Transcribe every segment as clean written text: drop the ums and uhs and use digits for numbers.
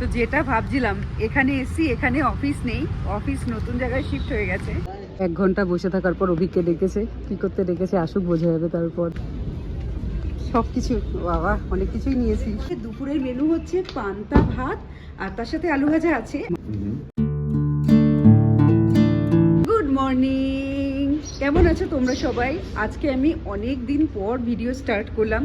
তো যেটা ভাবছিলাম, এখানে এসছি, এখানে অফিস নেই, অফিস নতুন জায়গায় শিফট হয়ে গেছে। 1 ঘন্টা বসে থাকার পর অভিককে ডেকেছে। কি করতে ডেকেছে আসুক, বোঝা যাবে তারপর। সব কিছু বাবা অনেক কিছুই নিয়েছি। দুপুরের মেনু হচ্ছে পান্তা ভাত আর তার সাথে আলু ভাজা আছে। গুড মর্নিং, কেমন আছো তোমরা সবাই? আজকে আমি অনেক দিন পর ভিডিও স্টার্ট করলাম।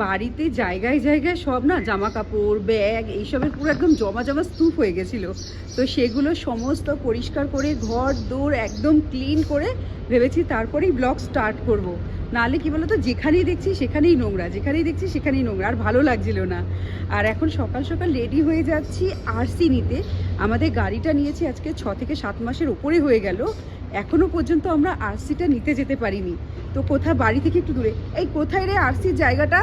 বাড়িতে জায়গায় জায়গায় সব না জামা কাপড়, ব্যাগ এইসবের পুরো একদম জমা জমা স্তূপ হয়ে গেছিলো। তো সেগুলো সমস্ত পরিষ্কার করে ঘর দৌড় একদম ক্লিন করে ভেবেছি তারপরেই ব্লগ স্টার্ট করব। নাহলে কি বলতো, যেখানেই দেখছি সেখানেই নোংরা, যেখানেই দেখছি সেখানেই নোংরা, আর ভালো লাগছিল না। আর এখন সকাল সকাল রেডি হয়ে যাচ্ছি আরসি নিতে। আমাদের গাড়িটা নিয়েছি আজকে 6 থেকে 7 মাসের উপরে হয়ে গেল, এখনো পর্যন্ত আমরা আরসিটা নিতে যেতে পারিনি। তো কোথায়, বাড়ি থেকে একটু দূরে। এই কোথায় রে আরসির জায়গাটা?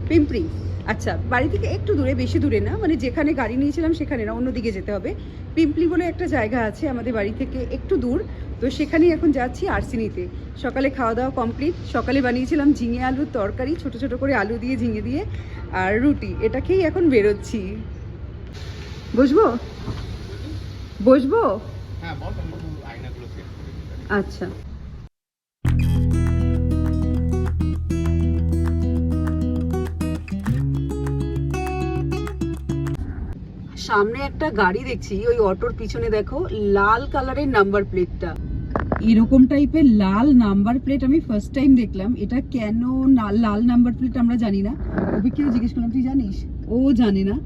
পিম্পরি। আচ্ছা, বাড়ি থেকে একটু দূরে, বেশি দূরে না, মানে যেখানে গাড়ি নিয়েছিলাম সেখানে না, অন্যদিকে যেতে হবে। পিম্পলি বলে একটা জায়গা আছে আমাদের বাড়ি থেকে একটু দূর, তো সেখানেই এখন যাচ্ছি আরসি নিতে। সকালে খাওয়া দাওয়া কমপ্লিট। সকালে বানিয়েছিলাম ঝিঙে আলুর তরকারি, ছোট ছোট করে আলু দিয়ে ঝিঙে দিয়ে, আর রুটি। এটা খেয়েই এখন বেরোচ্ছি। বসবো বসবো? আচ্ছা। সামনে একটা গাড়ি দেখছি, ওই অটোর পিছনে দেখো লাল কালারের নাম্বার প্লেটটা। এরকম টাইপের লাল নাম্বার প্লেট আমি ফার্স্ট টাইম দেখলাম। এটা কেন লাল নাম্বার প্লেট আমরা জানি না। অভিকেও জিজ্ঞেস করলাম, তুই জানিস? ও জানে না।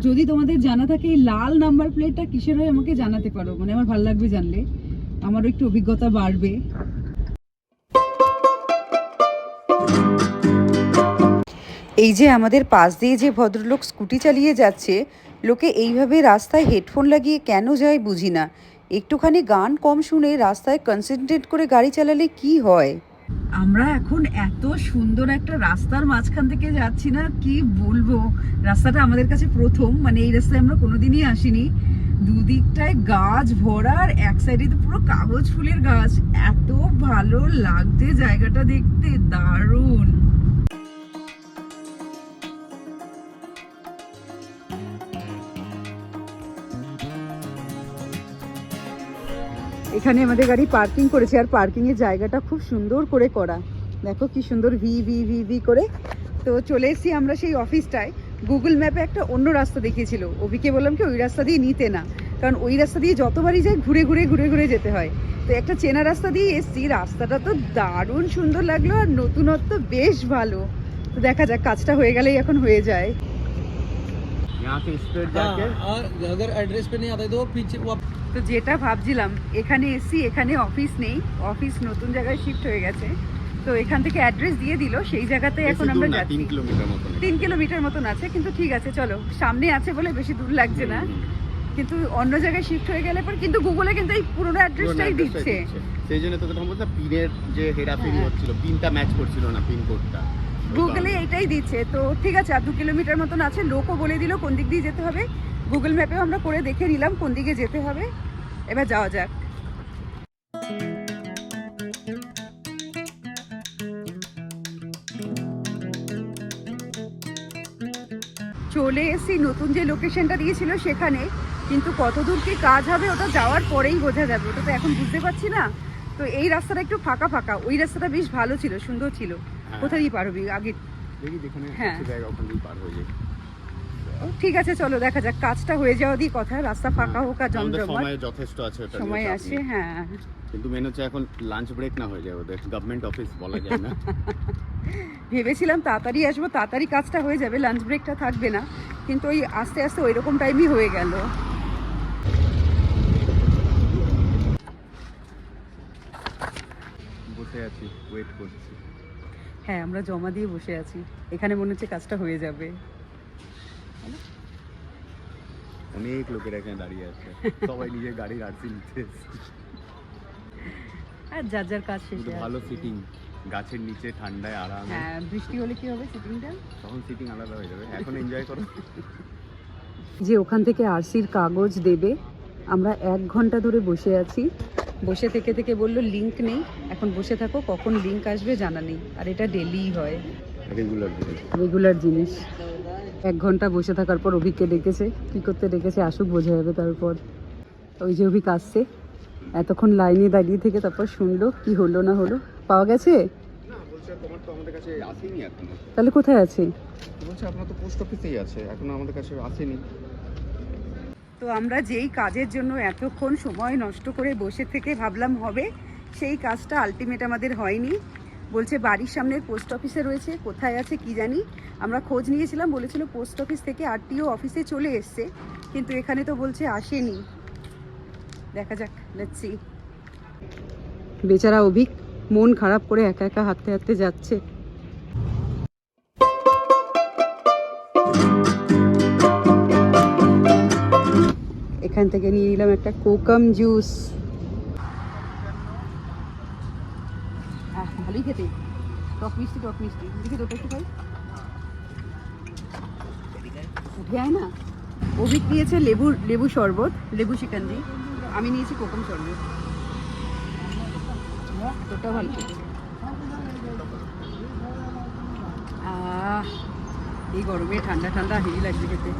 যদি তোমাদের জানা থাকে এই লাল নাম্বার প্লেটটা কিসের হয় আমাকে জানাতে পারো, মানে আমার ভালো লাগবে জানলে, আমারও একটু অভিজ্ঞতা বাড়বে। এই যে আমাদের পাশ দিয়ে যে ভদ্রলোক স্কুটি চালিয়ে যাচ্ছে, লোকে এইভাবে রাস্তায় হেডফোন লাগিয়ে কেন যায় বুঝি না। একটুখানি গান কম শুনে রাস্তায় কনসেন্ট্রেট করে গাড়ি চালালে কি হয়? আমরা এখন এত সুন্দর একটা রাস্তার মাঝখান থেকে যাচ্ছি না, কি বলবো। রাস্তাটা আমাদের কাছে প্রথম, মানে এই রাস্তায় আমরা কোনোদিনই আসিনি। দুদিকটায় গাছ ভরা, আর এক সাইডে তো পুরো কাগজ ফুলের গাছ। এত ভালো লাগছে জায়গাটা দেখতে, দারুণ। এখানে আমাদের গাড়ি পার্কিং করেছে, আর পার্কিং এর জায়গাটা খুব সুন্দর করে করা। দেখো কি সুন্দর ভি ভি ভি ভি করে। তো চলে এসেছি আমরা সেই অফিসটায়। গুগল ম্যাপে একটা অন্য রাস্তা দেখিয়েছিল, অভিকে বললাম কি ওই রাস্তা দিয়ে নিতে না, কারণ ওই রাস্তা দিয়ে যতবারই যাই ঘুরে ঘুরে ঘুরে ঘুরে যেতে হয়। তো একটা চেনা রাস্তা দিয়ে এসছি, রাস্তাটা তো দারুণ সুন্দর লাগলো, আর নতুনত্ব বেশ ভালো। তো দেখা যাক, কাজটা হয়ে গেলেই এখন হয়ে যায়। তো যেটা ভাবছিলাম, এখানে এসছি, এখানে অফিস নেই, অফিস নতুন জায়গায় শিফট হয়ে গেছে। তো এখান থেকে অ্যাড্রেস দিয়ে দিল, সেই জায়গাতে এখন আমরা যাচ্ছি। 3 কিলোমিটার মতন আছে, কিন্তু ঠিক আছে চলো, সামনে আছে বলে বেশি দূর লাগছে না। কিন্তু অন্য জায়গায় শিফট হয়ে গেলে পর কিন্তু গুগলে কিন্তু এই পুরোনো অ্যাড্রেসটাই দিচ্ছে। সেই জন্য তোকে বলতে পিনের যে হেরাফেরি হচ্ছিল, পিনটা ম্যাচ করছিল না, পিন কোডটা গুগলে এইটাই দিচ্ছে। তো ঠিক আছে, আর 2 কিলোমিটার মতন আছে। লোকও বলে দিল কোন দিক দিয়ে যেতে হবে, গুগল ম্যাপেও আমরা করে দেখে নিলাম কোন দিকে যেতে হবে। এবার যাওয়া যাক। চলে এসেছি নতুন যে লোকেশনটা দিয়েছিল সেখানে, কিন্তু কত দূর কি কাজ হবে ওটা যাওয়ার পরেই বোঝা যাবে, ওটা তো এখন বুঝতে পারছি না। তো এই রাস্তাটা একটু ফাঁকা ফাঁকা, ওই রাস্তাটা বেশ ভালো ছিল, সুন্দর ছিল। কোথায় দিয়ে পার হবি আগে? হ্যাঁ ঠিক আছে চলো দেখা যাক, কাজটা হয়ে যাওয়া দিয়ে কথা। রাস্তা ফাঁকা হোক আর জমজমাট, সময় যথেষ্ট আছে, সময় আছে। হ্যাঁ, কিন্তু মেন হচ্ছে এখন লাঞ্চ ব্রেক না হয়ে যায়, ওদের গভর্নমেন্ট অফিস বলা যায় না। ভেবেছিলাম তাড়াতাড়ি আসবো, তাড়াতাড়ি কাজটা হয়ে যাবে, লাঞ্চ ব্রেকটা থাকবে না, কিন্তু ওই আস্তে আস্তে ওই রকম টাইমই হয়ে গেল। বসে আছি, ওয়েট করছি। হ্যাঁ, আমরা জমা দিয়ে বসে আছি, এখানে মনে হচ্ছে কাজটা হয়ে যাবে। অনেক লোকের এখানে দাঁড়িয়ে আছে, সবাই নিজের গাড়ির আরসি নিতে এসেছে। আর যার যার কাজ শেষে ভালো সিটিং, গাছের নিচে ঠান্ডায় আরাম। হ্যাঁ, বৃষ্টি হলে কি হবে সিটিংটা, তখন সিটিং আলাদা হয়ে যাবে, এখন এনজয় করো। যে ওখান থেকে আরসির কাগজ দেবে, আমরা 1 ঘন্টা ধরে বসে আছি। বসে থেকে থেকে বললো লিংক নেই, এখন বসে থাকো, কখন লিংক আসবে জানা নেই। আর এটা ডেলিই হয়, রেগুলার রেগুলার জিনিস। 1 ঘন্টা বসে থাকার পর অভিককে ডেকেছে, কি করতে ডেকেছে আসুক বোঝা যাবে। তারপর ওই যে অভিক আসছে, এতক্ষণ লাইনে দাঁড়িয়ে থেকে তারপর শুনলো কি হলো না হলো। পাওয়া গেছে? না বলছে তোমার তো আমাদের কাছে আসেনি এখনো। তাহলে কোথায় আছে? বলছে আপনার তো পোস্ট অফিসেই আছে, এখনো আমাদের কাছে আসেনি। তো আমরা যেই কাজের জন্য এতক্ষণ সময় নষ্ট করে বসে থেকে ভাবলাম হবে, সেই কাজটা আলটিমেট আমাদের হয়নি। বলছে বাড়ির সামনের পোস্ট অফিসে রয়েছে, কোথায় আছে কি জানি। আমরা খোঁজ নিয়েছিলাম, বলেছিল পোস্ট অফিস থেকে আরটিও অফিসে চলে এসছে, কিন্তু এখানে তো বলছে আসেনি। দেখা যাক, লেটস সি। বেচারা অভিক মন খারাপ করে একা একা হাঁটতে হাঁটতে যাচ্ছে। এখান থেকে নিয়ে নিলাম একটা কোকাম জুস। ভালোই খেতে, টক মিষ্টি টক মিষ্টি। দেখি তোটা একটু খাই, উঠে আয় না। অভিক নিয়েছে লেবু শরবত, লেবু শিকাঞ্জি। আমি নিয়েছি কোকাম শরবত। তোটা ভালো খেতে। এই গরমে ঠান্ডা ঠান্ডা হেভি লাগছে খেতে।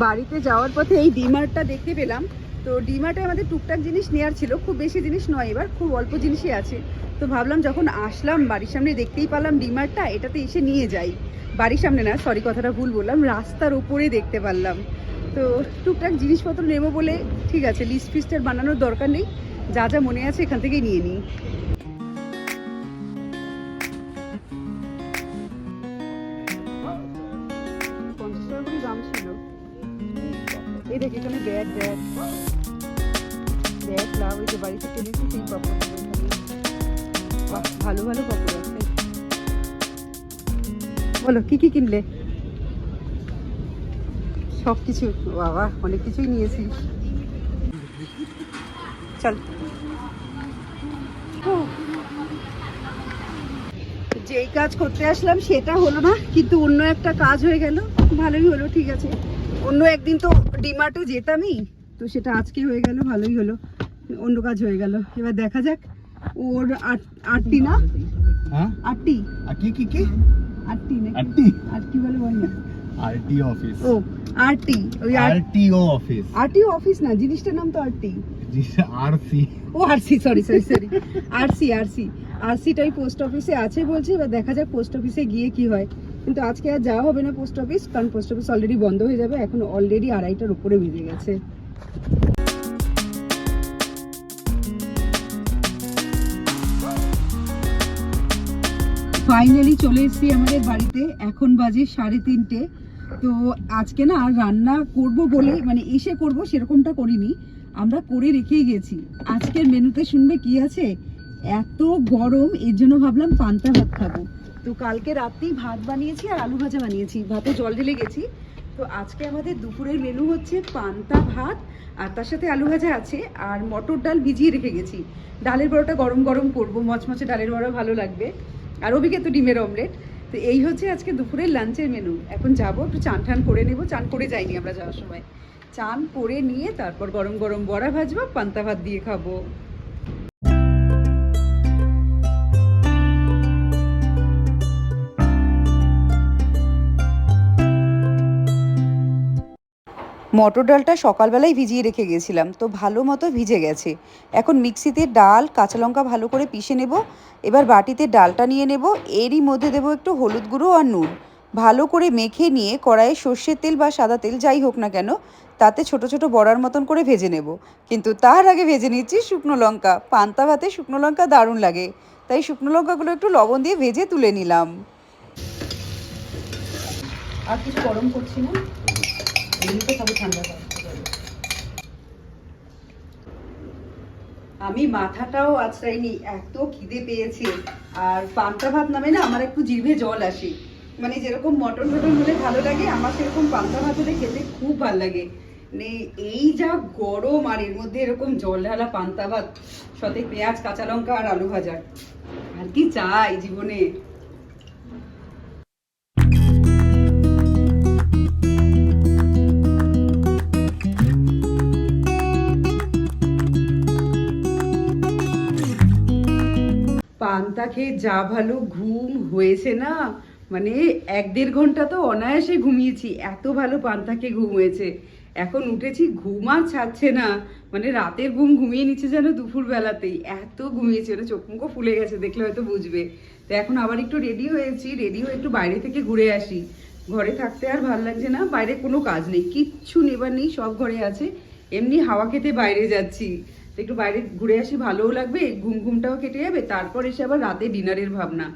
বাড়িতে যাওয়ার পথে এই ডিমার্টটা দেখতে পেলাম। তো ডিমার্টে আমাদের টুকটাক জিনিস নেওয়ার ছিল, খুব বেশি জিনিস নয়, এবার খুব অল্প জিনিসই আছে। তো ভাবলাম যখন আসলাম বাড়ির সামনে দেখতেই পেলাম ডিমার্টটা, এটাতে এসে নিয়ে যাই। বাড়ির সামনে না, সরি কথাটা ভুল বললাম, রাস্তার ওপরে দেখতে পারলাম। তো টুকটাক জিনিসপত্র নেবো বলে ঠিক আছে, লিস্ট ফিস্টের বানানোর দরকার নেই, যা যা মনে আছে এখান থেকেই নিয়ে নিই। দাম ছিল। এই দেখ এখানে ব্যাগ ব্যাগ ব্যাগ লাভ, ওই যে বাড়িতে কিনেছি সেই পাপড়। বাহ, ভালো ভালো পাপড় আছে। বলো কি কি কিনলে? সব কিছু? বাবা, অনেক কিছুই নিয়েছি। চল। যেই কাজ করতে আসলাম সেটা হলো না, কিন্তু অন্য একটা কাজ হয়ে গেল। ভালোই হলো, ঠিক আছে। অন্য একদিন তো ডিমার্টে যেতামই, তো সেটা আজকে হয়ে গেল, ভালোই হলো। অন্য কাজ হয়ে গেল। এবার দেখা যাক। ওর আটটি না, আটটি আটটি নাকি আটটি বলে বল না। RTO office. ও আরটি, ওই আরটিও অফিস। আরটিও অফিস না, জিনিসটার নাম তো আরটি। আরসি। ও আরসি, সরি আরসিটাই পোস্ট অফিসে আছে বলছে। এবার দেখা যাক পোস্ট অফিসে গিয়ে কি হয়। কিন্তু আজকে আর যাওয়া হবে না পোস্ট অফিস, কারণ পোস্ট অফিস অলরেডি বন্ধ হয়ে যাবে। এখন অলরেডি 2:30টার উপরে বেজে গেছে। ফাইনালি চলে এসেছি আমাদের বাড়িতে। এখন বাজে 3:30। তো আজকে না রান্না করব বলে, মানে এসে করব সেরকমটা করিনি, আমরা করে রেখেই গেছি। আজকের মেনুতে শুনবে কি আছে, এত গরম এর জন্য ভাবলাম পান্তা ভাত খাবো। তো কালকে রাতেই ভাত বানিয়েছি আর আলু ভাজা বানিয়েছি, ভাতে জল ঢেলে গেছি। তো আজকে আমাদের দুপুরের মেনু হচ্ছে পান্তা ভাত, আর তার সাথে আলু ভাজা আছে, আর মটর ডাল ভিজিয়ে রেখে গেছি। ডালের বড়াটা গরম গরম করবো, মচমচে ডালের বড়া ভালো লাগবে। আর ওদিকে তো ডিমের অমলেট। তো এই হচ্ছে আজকে দুপুরের লাঞ্চের মেনু। এখন যাবো একটু চান ঠান করে নেবো, চান করে যাইনি আমরা যাওয়ার সময়। চান করে নিয়ে তারপর গরম গরম বড়া ভাজবো, পান্তা ভাত দিয়ে খাবো। মটর ডালটা সকালবেলায় ভিজিয়ে রেখে গেছিলাম, তো ভালো মতো ভিজে গেছে। এখন মিক্সিতে ডাল কাঁচা লঙ্কা ভালো করে পিষে নেব। এবার বাটিতে ডালটা নিয়ে নেব, এরই মধ্যে দেবো একটু হলুদ গুঁড়ো আর নুন। ভালো করে মেখে নিয়ে কড়াইয়ে সর্ষের তেল বা সাদা তেল যাই হোক না কেন, তাতে ছোট ছোট বড়ার মতন করে ভেজে নেব। কিন্তু তার আগে ভেজে নিচ্ছি শুকনো লঙ্কা। পান্তা ভাতে শুকনো লঙ্কা দারুণ লাগে, তাই শুকনো লঙ্কাগুলো একটু লবণ দিয়ে ভেজে তুলে নিলাম। আর কিছু গরম করছি না, আমি মাথাটাও আছড়াইনি, এত খিদে পেয়েছে। আর পান্তা ভাত নামে না আমার একটু জিভে জল আসে, মানে যেরকম মটন টটন হলে ভালো লাগে, আমার সেরকম পান্তা ভাত হলে খেতে খুব ভালো লাগে। মানে এই যা গরম, আর এর মধ্যে এরকম জল ঢালা পান্তা ভাত, সাথে পেঁয়াজ কাঁচা লঙ্কা আর আলু ভাজা, আর কি চাই জীবনে। পান্তা খেয়ে যা ভালো ঘুম হয়েছে না, মানে 1-1.5 ঘন্টা তো অনায়াসে ঘুমিয়েছি, এত ভালো পান্তা খেয়ে ঘুম হয়েছে। এখন উঠেছি, ঘুম আর ছাড়ছে না, মানে রাতের ঘুম ঘুমিয়ে নিচ্ছে যেন দুপুর বেলাতেই, এত ঘুমিয়েছে, মানে চোখ মুখও ফুলে গেছে, দেখলে হয়তো বুঝবে। তো এখন আবার একটু রেডি হয়েছি, রেডি হয়ে একটু বাইরে থেকে ঘুরে আসি। ঘরে থাকতে আর ভালো লাগছে না, বাইরে কোনো কাজ নেই, কিচ্ছু নেবার নেই, সব ঘরে আছে, এমনি হাওয়া খেতে বাইরে যাচ্ছি। তো একটু বাইরে ঘুরে আসি, ভালোও লাগবে, ঘুমটাও কেটে যাবে, তারপর এসে আবার রাতে ডিনারের ভাবনা।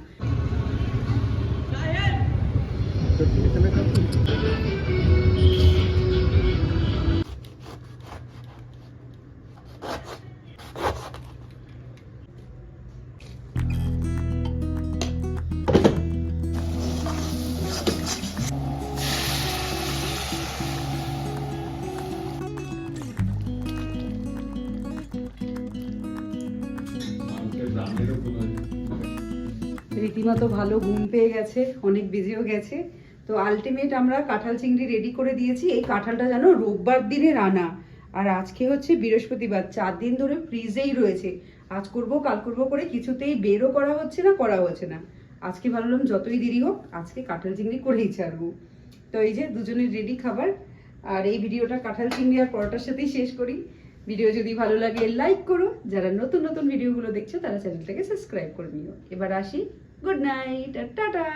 রীতিমতো ভালো ঘুম পেয়ে গেছে, অনেক বেজেও গেছে। তো আলটিমেট আমরা কাঁঠাল চিংড়ি রেডি করে দিয়েছি। এই কাঁঠালটা জানো রোববার দিনের আনা, আর আজকে হচ্ছে বৃহস্পতিবার, 4 দিন ধরে ফ্রিজেই রয়েছে। আজ করব কাল করব করে কিছুতেই বেরও করা হচ্ছে না। আজকে ভাবলাম যতই দেরি হোক আজকে কাঁঠাল চিংড়ি করেই ছাড়বো। তো এই যে দুজনের রেডি খাবার। আর এই ভিডিওটা কাঁঠাল চিংড়ি আর পরোটার সাথেই শেষ করি। ভিডিও যদি ভালো লাগে লাইক করো, যারা নতুন নতুন ভিডিওগুলো দেখছো তারা চ্যানেলটাকে সাবস্ক্রাইব করে নিও। এবার আসি, গুড নাইট আর টাটা।